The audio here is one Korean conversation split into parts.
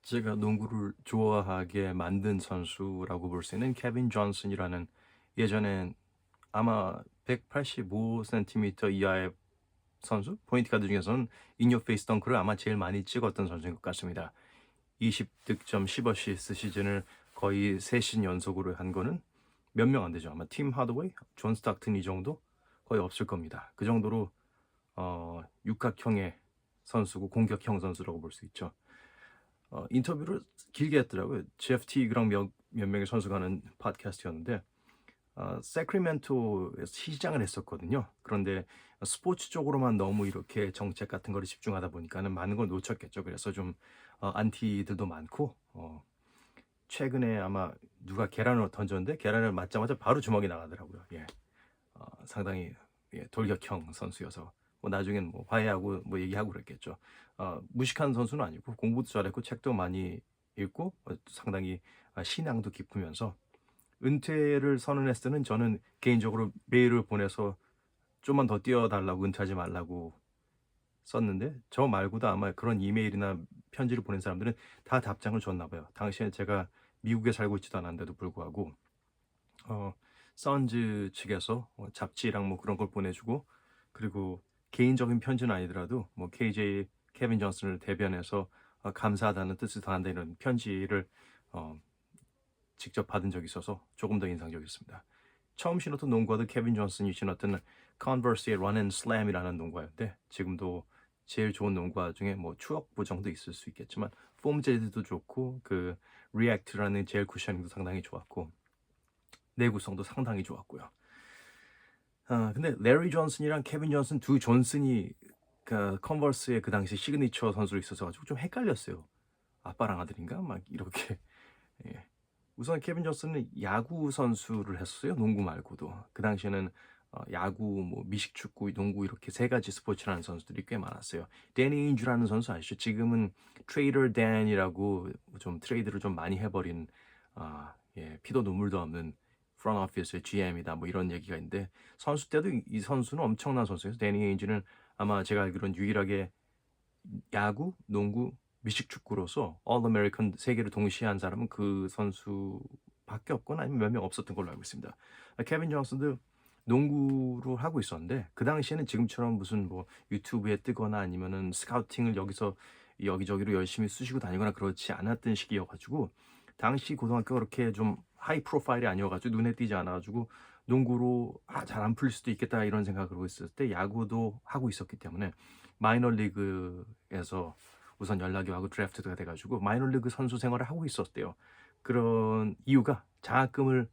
제가 농구를 좋아하게 만든 선수라고 볼 수 있는 케빈 존슨이라는 예전엔 아마 185cm 이하의 선수, 포인트 가드 중에서는 인어 페이스 덩크를 아마 제일 많이 찍었던 선수인 것 같습니다. 20득점 10어시스트 시즌을 거의 3시즌 연속으로 한 거는 몇 명 안 되죠. 아마 팀 하드웨이, 존 스타크튼 이 정도 거의 없을 겁니다. 그 정도로 육각형의 선수고 공격형 선수라고 볼 수 있죠. 인터뷰를 길게 했더라고요. GFT랑 몇 명의 선수가 하는 팟캐스트였는데 세크리멘토에서 시장을 했었거든요. 그런데 스포츠 쪽으로만 너무 이렇게 정책 같은 거를 집중하다 보니까는 많은 걸 놓쳤겠죠. 그래서 좀 안티들도 많고 최근에 아마 누가 계란을 던졌는데 계란을 맞자마자 바로 주먹이 나가더라고요. 예. 상당히 돌격형 선수여서 뭐 나중엔 뭐 화해하고 뭐 얘기하고 그랬겠죠. 무식한 선수는 아니고 공부도 잘했고 책도 많이 읽고 상당히 신앙도 깊으면서 은퇴를 선언했을 때는 저는 개인적으로 메일을 보내서 좀만 더 뛰어달라고 은퇴하지 말라고 썼는데 저 말고도 아마 그런 이메일이나 편지를 보낸 사람들은 다 답장을 줬나 봐요. 당시에 제가 미국에 살고 있지도 않았는데도 불구하고 어 선즈 측에서 잡지랑 뭐 그런 걸 보내주고 그리고 개인적인 편지는 아니더라도 뭐 KJ 케빈 존슨을 대변해서 감사하다는 뜻을 전한다 이런 편지를 어 직접 받은 적이 있어서 조금 더 인상적이었습니다. 처음 신었던 농구화도 케빈 존슨이 신었던 컨버스의 Run and Slam이라는 농구화인데 지금도 제일 좋은 농구화 중에 뭐 추억 보정도 있을 수 있겠지만 폼 재질도 좋고 그 리액트라는 젤 쿠셔닝도 상당히 좋았고 내구성도 상당히 좋았고요. 근데 레리 존슨이랑 케빈 존슨 두 존슨이 그 컨버스의 그 당시 시그니처 선수로 있어서 가지고 좀 헷갈렸어요. 아빠랑 아들인가? 막 이렇게. 예. 우선 케빈 존슨은 야구 선수를 했었어요. 농구 말고도. 그 당시에는 야구, 뭐 미식축구, 농구 이렇게 세 가지 스포츠를 하는 선수들이 꽤 많았어요. 데니 에인주라는 선수 아시죠? 지금은 트레이더 댄이라고 좀 트레이드를 좀 많이 해버린 피도 눈물도 없는 프런트 오피스의 GM이다 뭐 이런 얘기가 있는데 선수 때도 이 선수는 엄청난 선수예요. 데니 에인주는 아마 제가 알기로는 유일하게 야구, 농구, 미식축구로서 All American 세 개를 동시에 한 사람은 그 선수밖에 없거나 아니면 몇 명 없었던 걸로 알고 있습니다. 케빈 존슨도 농구를 하고 있었는데 그 당시에는 지금처럼 무슨 뭐 유튜브에 뜨거나 아니면은 스카우팅을 여기서 여기저기로 열심히 쑤시고 다니거나 그렇지 않았던 시기여가지고 당시 고등학교가 그렇게 좀 하이 프로파일이 아니어가지고 눈에 띄지 않아가지고 농구로 잘 안 풀릴 수도 있겠다 이런 생각을 하고 있을 때 야구도 하고 있었기 때문에 마이너리그에서 우선 연락이 와고 드래프트가 돼가지고 마이너리그 선수 생활을 하고 있었대요. 그런 이유가 장학금을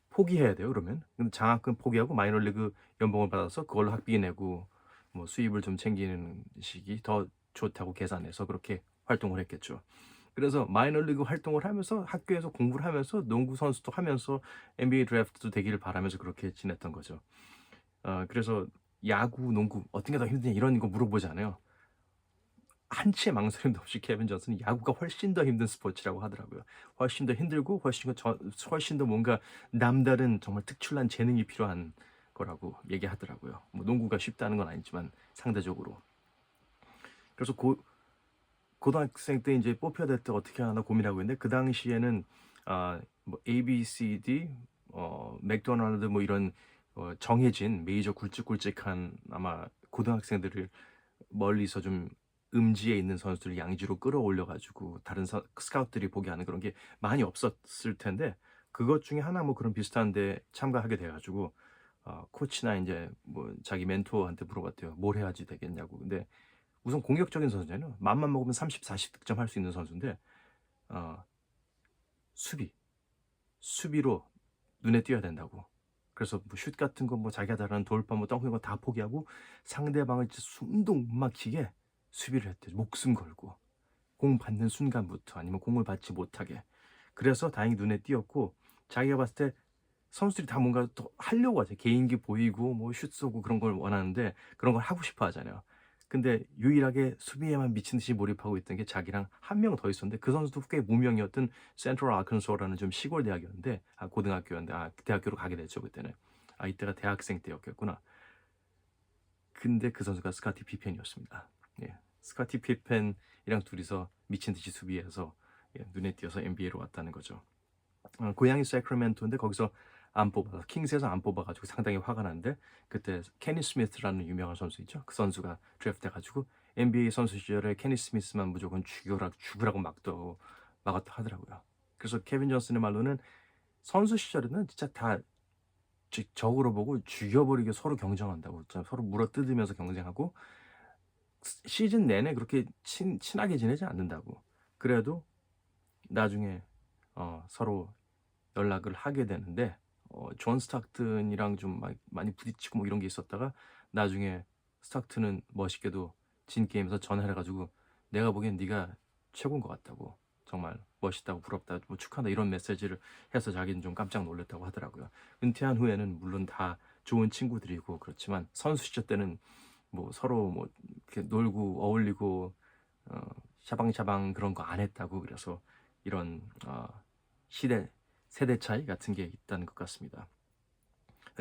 포기해야 돼요. 그러면 근데 장학금 포기하고 마이너리그 연봉을 받아서 그걸로 학비 내고 뭐 수입을 좀 챙기는 식이 더 좋다고 계산해서 그렇게 활동을 했겠죠. 그래서 마이너리그 활동을 하면서 학교에서 공부를 하면서 농구 선수도 하면서 NBA 드래프트도 되기를 바라면서 그렇게 지냈던 거죠. 그래서 야구, 농구 어떤 게 더 힘드냐 이런 거 물어보잖아요. 한치의 망설임도 없이 케빈 존슨은 야구가 훨씬 더 힘든 스포츠라고 하더라고요. 훨씬 더 힘들고 훨씬 더 뭔가 남다른 정말 특출난 재능이 필요한 거라고 얘기하더라고요. 뭐 농구가 쉽다는 건 아니지만 상대적으로. 그래서 고등학생 때 이제 뽑혀야 될 때 어떻게 하나 고민하고 있는데 그 당시에는 뭐 ABCD 맥도날드 뭐 이런 정해진 메이저 굵직굵직한 아마 고등학생들을 멀리서 좀 음지에 있는 선수들을 양지로 끌어올려 가지고 다른 스카우트들이 보게 하는 그런 게 많이 없었을 텐데 그것 중에 하나 뭐 그런 비슷한 데 참가하게 돼 가지고 코치나 인제 뭐 자기 멘토한테 물어봤대요. "뭘 해야지 되겠냐."고. 근데 우선 공격적인 선수잖아요. 맘만 먹으면 30-40 득점할 수 있는 선수인데 어 수비, 수비로 눈에 띄어야 된다고. 그래서 뭐 슛 같은 거 뭐 자기가 잘하는 돌파 뭐 덩크 이런 거 다 포기하고 상대방을 진짜 숨도 못 막히게 수비를 했대요. 목숨 걸고. 공 받는 순간부터 아니면 공을 받지 못하게. 그래서 다행히 눈에 띄었고 자기가 봤을 때 선수들이 다 뭔가 더 하려고 하죠. 개인기 보이고 뭐 슛 쏘고 그런 걸 원하는데 그런 걸 하고 싶어 하잖아요. 근데 유일하게 수비에만 미친 듯이 몰입하고 있던 게 자기랑 한 명 더 있었는데 그 선수도 꽤 무명이었던 센트럴 아칸소라는 좀 시골 대학이었는데 고등학교였는데 그 대학교로 가게 됐죠 그때는. 이때가 대학생 때였겠구나. 근데 그 선수가 스카티 피펜이었습니다. 예. 스카티 피펜이랑 둘이서 미친 듯이 수비해서 눈에 띄어서 NBA로 왔다는 거죠. 고향이 세크라멘토인데 거기서 안 뽑아서 킹스에서 안 뽑아가지고 상당히 화가 났는데 그때 케니 스미스라는 유명한 선수 있죠. 그 선수가 드래프트돼가지고 NBA 선수 시절에 케니 스미스만 무조건 죽으라고 막았다 하더라고요. 그래서 케빈 존슨의 말로는 선수 시절에는 진짜 다 적으로 보고 죽여버리게 서로 경쟁한다고, 서로 물어뜯으면서 경쟁하고 시즌 내내 그렇게 친하게 지내지 않는다고. 그래도 나중에 서로 연락을 하게 되는데 존 스타크턴이랑 좀 많이 부딪히고 뭐 이런 게 있었다가 나중에 스타크턴은 멋있게도 진 게임에서 전화를 해가지고 내가 보기엔 네가 최고인 것 같다고, 정말 멋있다고, 부럽다, 뭐 축하한다 이런 메시지를 해서 자기는 좀 깜짝 놀랐다고 하더라고요. 은퇴한 후에는 물론 다 좋은 친구들이고 그렇지만 선수 시절 때는 뭐 서로 뭐 이렇게 놀고 어울리고 샤방샤방 그런 거 안 했다고. 그래서 이런 세대 차이 같은 게 있다는 것 같습니다.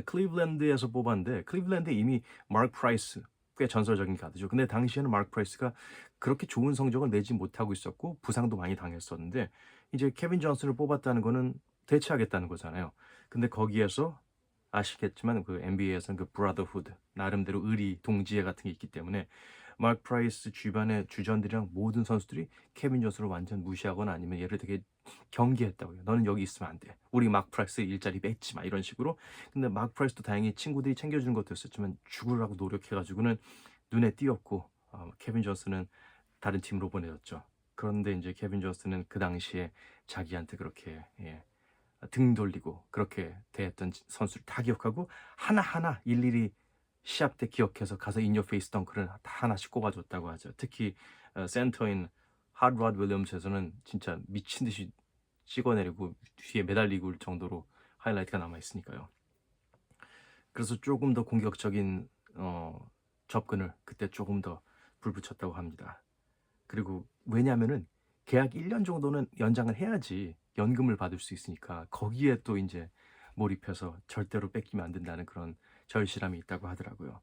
클리블랜드에서 뽑았는데 클리블랜드 이미 마크 프라이스, 꽤 전설적인 가드죠. 근데 당시에는 마크 프라이스가 그렇게 좋은 성적을 내지 못하고 있었고 부상도 많이 당했었는데 이제 케빈 존슨을 뽑았다는 거는 대체하겠다는 거잖아요. 근데 거기에서 아시겠지만 그 NBA에서는 그 브라더후드, 나름대로 의리 동지애 같은 게 있기 때문에 마크 프라이스 주변의 주전들이랑 모든 선수들이 케빈 존슨을 완전 무시하거나 아니면 얘를 되게 경계했다고요. 너는 여기 있으면 안 돼. 우리 마크 프라이스 일자리 뺏지 마. 이런 식으로. 근데 마크 프라이스도 다행히 친구들이 챙겨주는 것도 있었지만 죽으라고 노력해가지고는 눈에 띄었고 케빈 존슨은 다른 팀으로 보내졌죠. 그런데 이제 케빈 존슨은 그 당시에 자기한테 그렇게 등 돌리고 그렇게 대했던 선수를 다 기억하고 하나하나 일일이 시합 때 기억해서 가서 인어 페이스 덩크를 다 하나씩 꼽아줬다고 하죠. 특히 센터인 하드러드 윌리엄스에서는 진짜 미친 듯이 찍어내리고 뒤에 매달리고 올 정도로 하이라이트가 남아 있으니까요. 그래서 조금 더 공격적인 접근을 그때 조금 더 불붙였다고 합니다. 그리고 왜냐하면은 계약 1년 정도는 연장을 해야지 연금을 받을 수 있으니까 거기에 또 이제 몰입해서 절대로 뺏기면 안 된다는 그런 절실함이 있다고 하더라고요.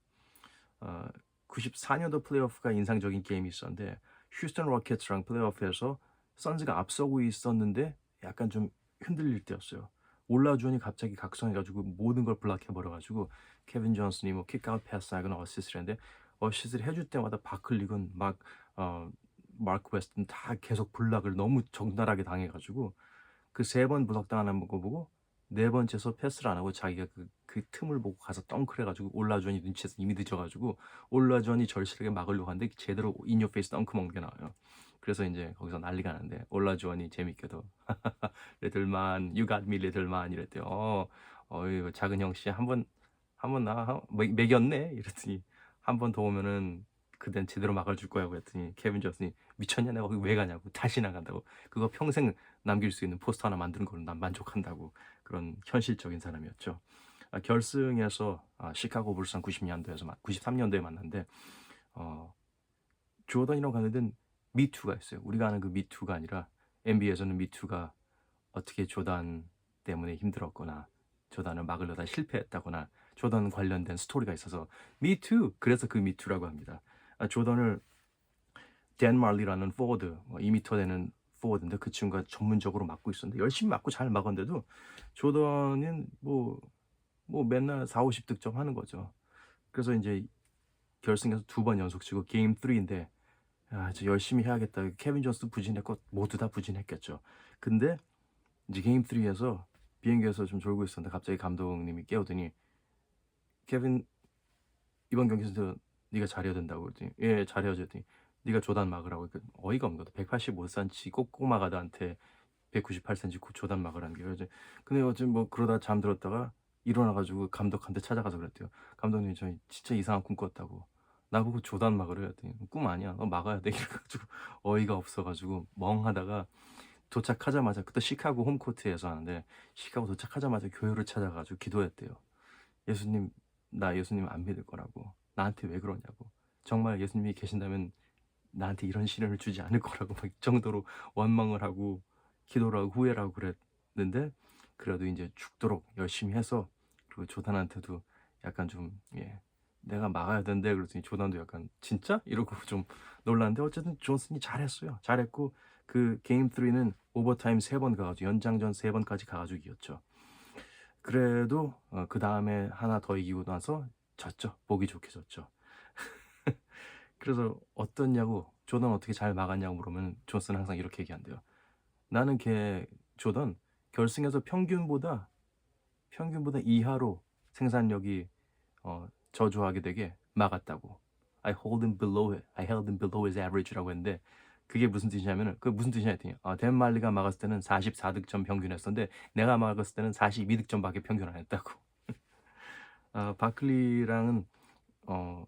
94년도 플레이오프가 인상적인 게임이 있었는데 휴스턴 로켓츠랑 플레이오프에서 선즈가 앞서고 있었는데 약간 좀 흔들릴 때였어요. 올라주원이 갑자기 각성해가지고 모든 걸 블락해버려가지고 케빈 존슨이 뭐 킥아웃 패스하거나 어시스트를 했는데 어시스트를 해줄 때마다 바클릭은 마크 웨스트는 다 계속 블락을 너무 적나라하게 당해가지고 그 세 번 블락 당하는 거 보고 네 번째서 패스를 안 하고 자기가 그 틈을 보고 가서 덩크를 해가지고 올라주원이 눈치에서 이미 늦어가지고 올라주원이 절실하게 막으려고 하는데 제대로 인어 페이스 덩크 먹는 게 나와요. 그래서 이제 거기서 난리가 나는데 올라주원이 재밌게도 리들만 you got me 리들만 이랬대요. 이거 작은 형씨 한번 나 매겼네 이랬더니 한 번 더 오면은 그땐 제대로 막아줄 거야 그랬더니 케빈 존슨이 미쳤냐, 내가 거기 왜 가냐고, 다시 나간다고, 그거 평생 남길 수 있는 포스터 하나 만드는 걸로 난 만족한다고, 그런 현실적인 사람이었죠. 결승에서 시카고 불스랑 93년도에 만났는데 조던이랑 가는 데는 미투가 있어요. 우리가 아는 그 미투가 아니라 NBA에서는 미투가 어떻게 조던 때문에 힘들었거나 조던을 막으려다 실패했다거나 조던 관련된 스토리가 있어서 미투, 그래서 그 미투라고 합니다. 조던을 댄 말리라는 포워드, 2m 되는 포워드인데 그 친구가 전문적으로 막고 있었는데 열심히 막고 잘 막았는데도 조던은 뭐 맨날 4, 50득점 하는 거죠. 그래서 이제 결승에서 두 번 연속 치고 게임 3인데 이제 열심히 해야겠다. 케빈 존스도 부진했고 모두 다 부진했겠죠. 근데 이제 게임 3에서 비행기에서 좀 졸고 있었는데 갑자기 감독님이 깨우더니 케빈, 이번 경기에서 네가 잘해야 된다고 그랬더니 예 잘해야죠 했더니 네가 조단 막으라고. 어이가 없는 거다. 185cm 꼬꼬마 가드한테 198cm 조단 막으라는 게. 그래서 근데 어제 뭐 그러다 잠들었다가 일어나가지고 감독한테 찾아가서 그랬대요. 감독님 저 진짜 이상한 꿈 꿨다고. 나보고 조단 막으래 했더니 꿈 아니야, 너 막아야 돼 이래가지고 어이가 없어가지고 멍하다가 도착하자마자, 그때 시카고 홈코트에서 하는데 시카고 도착하자마자 교회를 찾아가지고 기도했대요. 예수님, 나 예수님 안 믿을 거라고, 나한테 왜 그러냐고, 정말 예수님이 계신다면 나한테 이런 시련을 주지 않을 거라고 막 이 정도로 원망을 하고 기도를 하고 후회를 하고 그랬는데 그래도 이제 죽도록 열심히 해서 그리고 조단한테도 약간 좀 내가 막아야 되는데 그랬더니 조던도 약간 진짜? 이러고 좀 놀랐는데 어쨌든 존슨이 잘했어요. 잘했고 그 게임 3는 오버타임 3번 가가지고 연장전 3번까지 가가지고 이겼죠. 그래도 그 다음에 하나 더 이기고 나서 졌죠. 보기 좋게 졌죠. 그래서 어떻냐고 조던 어떻게 잘 막았냐고 물으면 존슨은 항상 이렇게 얘기한대요. 나는 걔 조던 결승에서 평균보다 이하로 생산력이 저조하게 되게 막았다고. I held him below his average라고 했는데 그게 무슨 뜻이냐면은 그 무슨 뜻이냐 했더니 댄 말리가 막았을 때는 44득점 평균했었는데 내가 막았을 때는 42득점밖에 평균 안 했다고. 바클리랑은 어,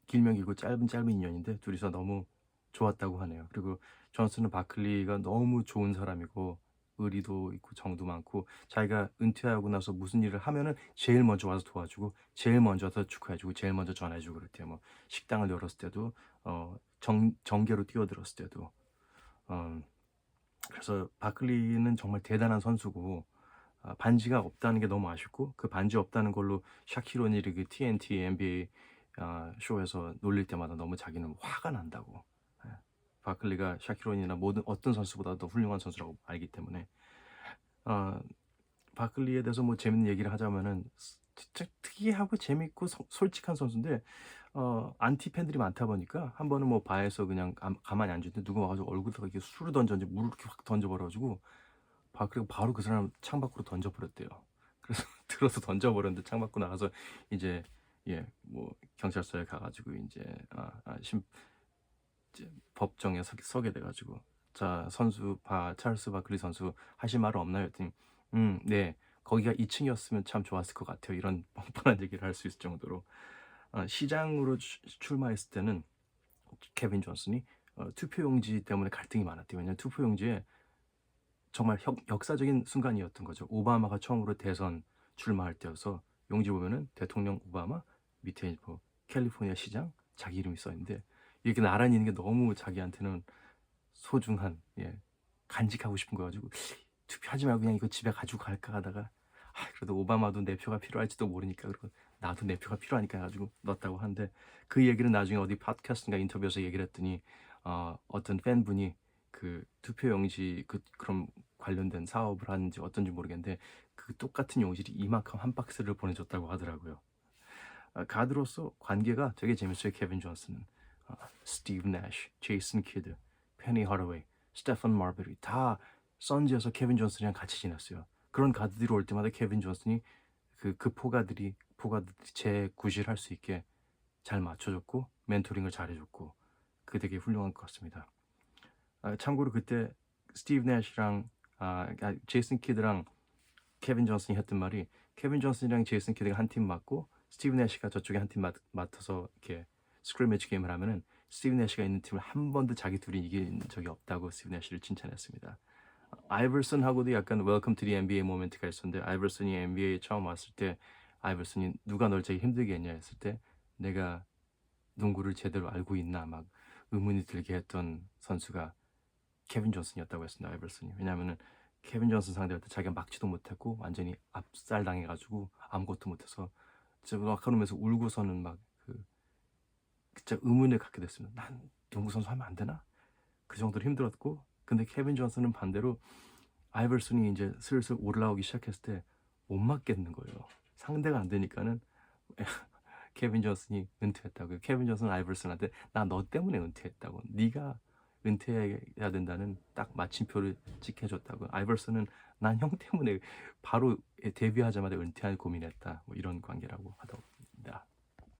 길면 길고 짧은 인연인데 둘이서 너무 좋았다고 하네요. 그리고 존슨은 바클리가 너무 좋은 사람이고 의리도 있고 정도 많고 자기가 은퇴하고 나서 무슨 일을 하면은 제일 먼저 와서 도와주고 제일 먼저 와서 축하해주고 제일 먼저 전해주고 그랬대요. 뭐 식당을 열었을 때도 정계로 뛰어들었을 때도 어, 그래서 바클리는 정말 대단한 선수고 반지가 없다는 게 너무 아쉽고 그 반지 없다는 걸로 샤키로니 그 TNT NBA 쇼에서 놀릴 때마다 너무 자기는 화가 난다고. 예. 바클리가 샤키로니나 모든 어떤 선수보다 더 훌륭한 선수라고 알기 때문에 어, 바클리에 대해서 뭐 재밌는 얘기를 하자면은 진짜 특이하고 재밌고 솔직한 선수인데 안티 팬들이 많다 보니까 한 번은 뭐 바에서 그냥 가만히 앉았는데 누가 와가지고 얼굴에다가 이렇게 술을 던졌는지 물을 이렇게 확 던져버려가지고 그리고 바로 그 사람 창밖으로 던져버렸대요. 그래서 들어서 던져버렸는데 창밖으로 나가서 이제 뭐 경찰서에 가가지고 이제 이제 법정에 서게 돼가지고 자 선수 찰스 바클리 선수 하실 말 없나요? 했더니 네 거기가 2층이었으면 참 좋았을 것 같아요. 이런 뻔뻔한 얘기를 할 수 있을 정도로 시장으로 출마했을 때는 케빈 존슨이 투표용지 때문에 갈등이 많았대요. 왜냐하면 투표용지에 정말 역사적인 순간이었던 거죠. 오바마가 처음으로 대선 출마할 때여서 용지 보면은 대통령 오바마 밑에 뭐 캘리포니아 시장 자기 이름이 써 있는데 이렇게 나란히 있는 게 너무 자기한테는 소중한 간직하고 싶은 거 가지고 투표하지 말고 그냥 이거 집에 가지고 갈까 하다가 그래도 오바마도 내 표가 필요할지도 모르니까 그리고 나도 내 표가 필요하니까 해가지고 넣었다고 하는데 그 얘기를 나중에 어디 팟캐스트인가 인터뷰에서 얘기를 했더니 어떤 팬분이 그 투표용지 그런 관련된 사업을 하는지 어떤지 모르겠는데 그 똑같은 용지를 이만큼 한 박스를 보내줬다고 하더라고요. 가드로서 관계가 되게 재밌어요. 케빈 존슨은 스티브 내쉬, 제이슨 키드, 페니 하더웨이, 스테판 마르베리 다 선즈에서 케빈 존슨이랑 같이 지냈어요. 그런 가드들이 올 때마다 케빈 존슨이 그 포가들이 재구실할 수 있게 잘 맞춰줬고 멘토링을 잘해줬고 그 되게 훌륭한 것 같습니다. 참고로 그때 스티브 내쉬랑 제이슨 키드랑 케빈 존슨이 했던 말이 케빈 존슨이랑 제이슨 키드가 한 팀 맞고 스티브 내쉬가 저쪽에 한 팀 맡아서 이렇게 스크리매지 게임을 하면은 스티브 내쉬가 있는 팀을 한 번도 자기 둘이 이긴 적이 없다고 스티브 내쉬를 칭찬했습니다. 아이버슨하고도 약간 웰컴 투 디 NBA 모멘트가 있었는데 아이버슨이 NBA에 처음 왔을 때 아이버슨이 누가 널 제일 힘들게 했냐 했을 때 내가 농구를 제대로 알고 있나 막 의문이 들게 했던 선수가 케빈 존슨이었다고 했습니다. 아이버슨이. 왜냐하면은 케빈 존슨 상대할 때 자기가 막지도 못했고 완전히 압살 당해가지고 아무것도 못해서 진짜 막하면서 울고서는 막그 진짜 의문을 갖게 됐습니다. 난 농구 선수 하면 안 되나? 그 정도로 힘들었고 근데 케빈 존슨은 반대로 아이버슨이 이제 슬슬 올라오기 시작했을 때 못 맞겠는 거예요. 상대가 안 되니까는 케빈 존슨이 은퇴했다고. 케빈 존슨은 아이버슨한테 나 너 때문에 은퇴했다고. 네가 은퇴해야 된다는 딱 마침표를 찍혀줬다고. 아이버슨은 난 형 때문에 바로 데뷔하자마자 은퇴할 고민했다. 뭐 이런 관계라고 하더랍니다.